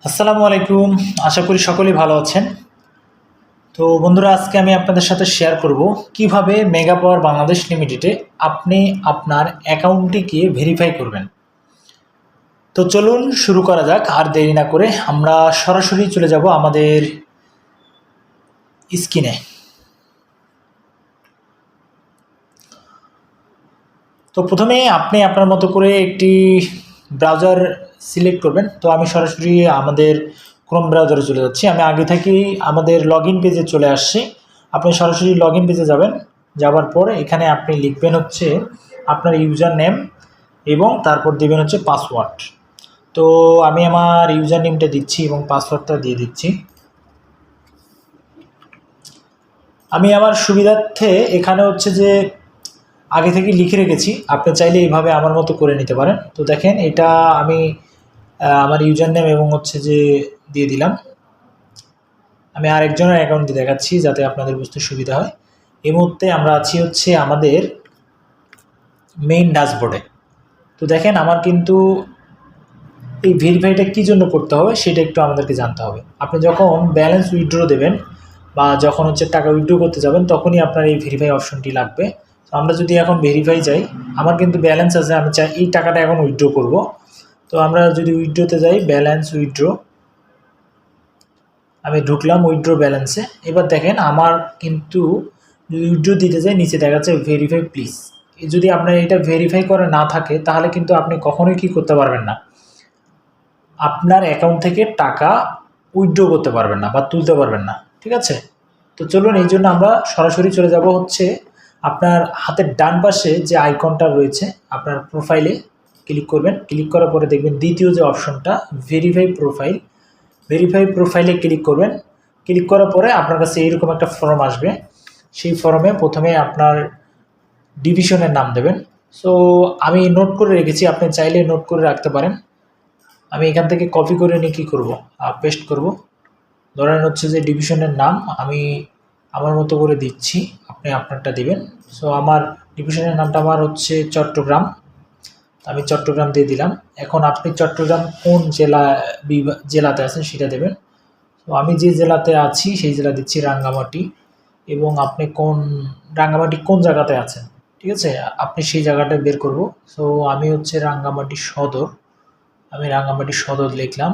আসসালামু আলাইকুম। আশা করি সকলেই ভালো আছেন। তো বন্ধুরা, আজকে আমি আপনাদের সাথে শেয়ার করব কিভাবে মেগা পাওয়ার বাংলাদেশ লিমিটেডে আপনি আপনার অ্যাকাউন্টটিকে ভেরিফাই করবেন। তো চলুন শুরু করা যাক। আর দেরি না করে আমরা সরাসরি চলে যাব আমাদের স্ক্রিনে। তো প্রথমে আপনি আপনার মতো করে একটি ব্রাউজার সিলেক্ট করবেন। তো আমি সরাসরি আমাদের ক্রোম ব্রাউজারে চলে যাচ্ছি। আমি আগে থেকেই আমাদের লগ ইন পেজে চলে আসছি। আপনি সরাসরি লগ ইন পেজে যাবেন। যাওয়ার পর এখানে আপনি লিখবেন হচ্ছে আপনার ইউজার নেম এবং তারপর দেবেন হচ্ছে পাসওয়ার্ড। তো আমি আমার ইউজার নেমটা দিচ্ছি এবং পাসওয়ার্ডটা দিয়ে দিচ্ছি। আমি আমার সুবিধার্থে এখানে হচ্ছে যে আগে থেকে লিখে রেখেছি, আপনি চাইলে এইভাবে আমার মতো করে নিতে পারেন। তো দেখেন, এটা আমি আমার ইউজার নেম এবং হচ্ছে যে দিয়ে দিলাম। আমি আরেকজনের অ্যাকাউন্ট দিয়ে দেখাচ্ছি যাতে আপনাদের বুঝতে সুবিধা হয়। এই মুহূর্তে আমরা আছি হচ্ছে আমাদের মেইন ড্যাশবোর্ডে। তো দেখেন, আমার কিন্তু এই ভেরিফাইটা কী জন্য করতে হবে সেটা একটু আমাদেরকে জানতে হবে। আপনি যখন ব্যালেন্স উইথড্র দেবেন বা যখন হচ্ছে টাকা উইথড্র করতে যাবেন তখনই আপনার এই ভেরিফাই অপশনটি লাগবে। তো আমরা যদি এখন ভেরিফাই যাই, আমার কিন্তু ব্যালেন্স আছে, আমি চাই এই টাকাটা এখন উইথড্র করব। তো আমরা যদি উইথড্রোতে যাই, ব্যালেন্স উইথড্র, আমি ঢুকলাম উইথড্র ব্যালেন্সে। এবার দেখেন আমার কিন্তু যদি উইথড্র দিতে যাই নিচে দেখা যাচ্ছে ভেরিফাই প্লিজ। যদি আপনার এটা ভেরিফাই করা না থাকে তাহলে কিন্তু আপনি কখনোই কি করতে পারবেন না, আপনার অ্যাকাউন্ট থেকে টাকা উইথড্র করতে পারবেন না বা তুলতে পারবেন না। ঠিক আছে? তো চলুন, এই জন্য আমরা সরাসরি চলে যাব হচ্ছে আপনার হাতের ডান পাশে যে আইকনটা রয়েছে আপনার প্রোফাইলে ক্লিক করবেন। ক্লিক করার পরে দেখবেন দ্বিতীয় যে অপশনটা ভেরিফাই প্রোফাইল, ভেরিফাই প্রোফাইলে ক্লিক করবেন। ক্লিক করার পরে আপনার কাছে এইরকম একটা ফর্ম আসবে। সেই ফর্মে প্রথমে আপনার ডিভিশনের নাম দেবেন। সো আমি নোট করে রেখেছি, আপনি চাইলে নোট করে রাখতে পারেন। আমি এখান থেকে কপি করে নিয়ে কী করবো, পেস্ট করব। ধরেন হচ্ছে যে ডিভিশনের নাম আমি আমার মতো করে দিচ্ছি, আপনি আপনারটা দিবেন। সো আমার ডিভিশনের নামটা আমার হচ্ছে চট্টগ্রাম, আমি চট্টগ্রাম দিয়ে দিলাম। এখন আপনি চট্টগ্রাম কোন জেলাতে আছেন সেটা দেবেন। তো আমি যে জেলাতে আছি সেই জেলা দিচ্ছি রাঙ্গামাটি, এবং আপনি রাঙ্গামাটি কোন জায়গাতে আছেন, ঠিক আছে, আপনি সেই জায়গাটা বের করব। সো আমি হচ্ছে রাঙ্গামাটি সদর, আমি রাঙ্গামাটি সদর লিখলাম।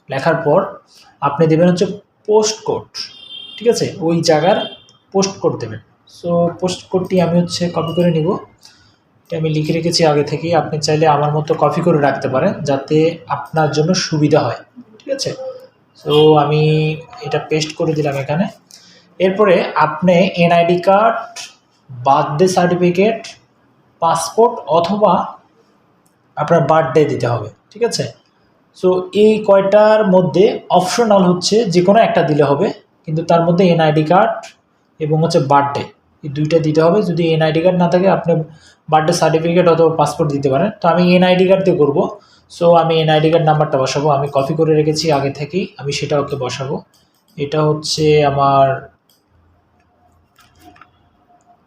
লেখার পর আপনি দেবেন হচ্ছে পোস্ট কোড, ঠিক আছে, ওই জায়গার পোস্ট কোড দেবেন। সো পোস্ট কোডটি আমি হচ্ছে কপি করে নিব। এটা আমি লিখে রেখেছি আগে থেকেই, আপনি চাইলে আমার মতো কপি করে রাখতে পারেন যাতে আপনার জন্য সুবিধা হয়। ঠিক আছে? সো আমি এটা পেস্ট করে দিলাম এখানে। এরপরে আপনি NID card, birthday certificate, passport অথবা আপনার বার্থডে দিতে হবে। ঠিক আছে? সো এই কয়টার মধ্যে অপশনাল হচ্ছে যে কোনো একটা দিলে হবে, কিন্তু তার মধ্যে এনআইডি কার্ড এবং হচ্ছে বার্থডে, এই দুইটা দিতে হবে। যদি এনআইডি কার্ড না থাকে আপনি বার্থডে সার্টিফিকেট অথবা পাসপোর্ট দিতে পারেন। তো আমি এনআইডি কার্ড দিয়ে করবো। সো আমি এনআইডি কার্ড নাম্বারটা বসাবো, আমি কপি করে রেখেছি আগে থেকেই, আমি সেটা ওকে বসাবো। এটা হচ্ছে আমার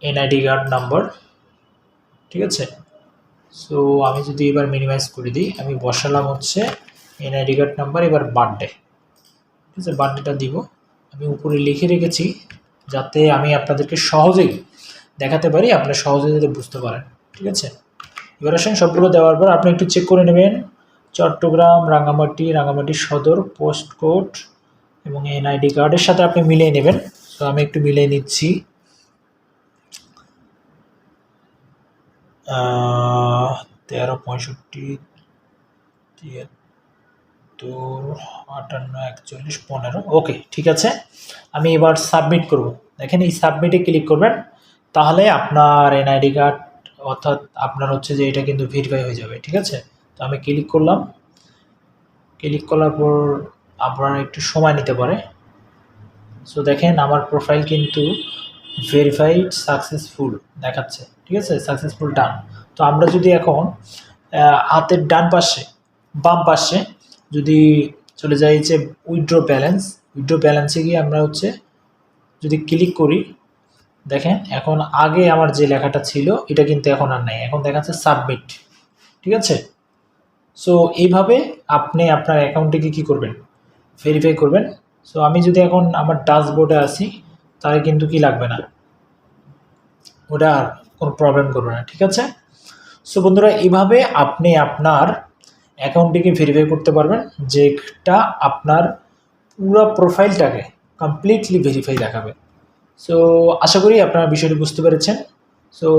এনআইডি কার্ড নাম্বার। ঠিক আছে? সো আমি যদি এবার মিনিমাইজ করে দিই, আমি বসালাম হচ্ছে এনআইডি কার্ড নাম্বার, এবার বার্থডে। ঠিক আছে, বার্থডেটা দিব। আমি উপরে লিখে রেখেছি যাতে আমি আপনাদেরকে সহজেই দেখাতে পারি, আপনারা সহজে যাতে বুঝতে পারেন। ঠিক আছে? এবার আসেন সবগুলো দেওয়ার পর আপনি একটু চেক করে নেবেন চট্টগ্রাম, রাঙ্গামাটি সদর, পোস্ট কোড এবং এনআইডি কার্ডের সাথে আপনি মিলিয়ে নেবেন। তো আমি একটু মিলিয়ে নিচ্ছি। 13, 65, 73, 58, 41, 15। ওকে, ঠিক আছে। আমি এবার সাবমিট করব। দেখেন, এই সাবমিটে ক্লিক করবেন, তাহলে আপনার এনআইডি কার্ড অর্থাৎ আপনার হচ্ছে যে এটা কিন্তু ভেরিফাই হয়ে যাবে। ঠিক আছে? তো আমি ক্লিক করলাম। ক্লিক করার পর আপনার একটু সময় নিতে পারে। সো দেখেন আমার প্রোফাইল কিন্তু ভেরিফাইড সাকসেসফুল দেখাচ্ছে। ঠিক আছে? সাকসেসফুল ডান। তো আমরা যদি এখন হাতের ডান পাশে, বাম পাশে যদি চলে যাই যে উইথড্র ব্যালেন্সে গিয়ে আমরা হচ্ছে যদি ক্লিক করি, দেখেন এখন আগে আমার যে লেখাটা ছিল এটা কিন্তু এখন আর নাই, এখন দেখাচ্ছে সাবমিট। ঠিক আছে? সো এইভাবে আপনি আপনার অ্যাকাউন্টটিকে কী করবেন, ভেরিফাই করবেন। সো আমি যদি এখন আমার ড্যাশবোর্ডে আসি তাহলে কিন্তু কি লাগবে না, ওটা আর কোনো প্রবলেম করবে না, ঠিক আছে। সো বন্ধুরা, এভাবে আপনি আপনার অ্যাকাউন্টটিকে ভেরিফাই করতে পারবেন, যেটা আপনার পুরো প্রোফাইলটাকে কমপ্লিটলি ভেরিফাই দেখাবে। সো আশা করি আপনারা বিষয়টি বুঝতে পেরেছেন। সো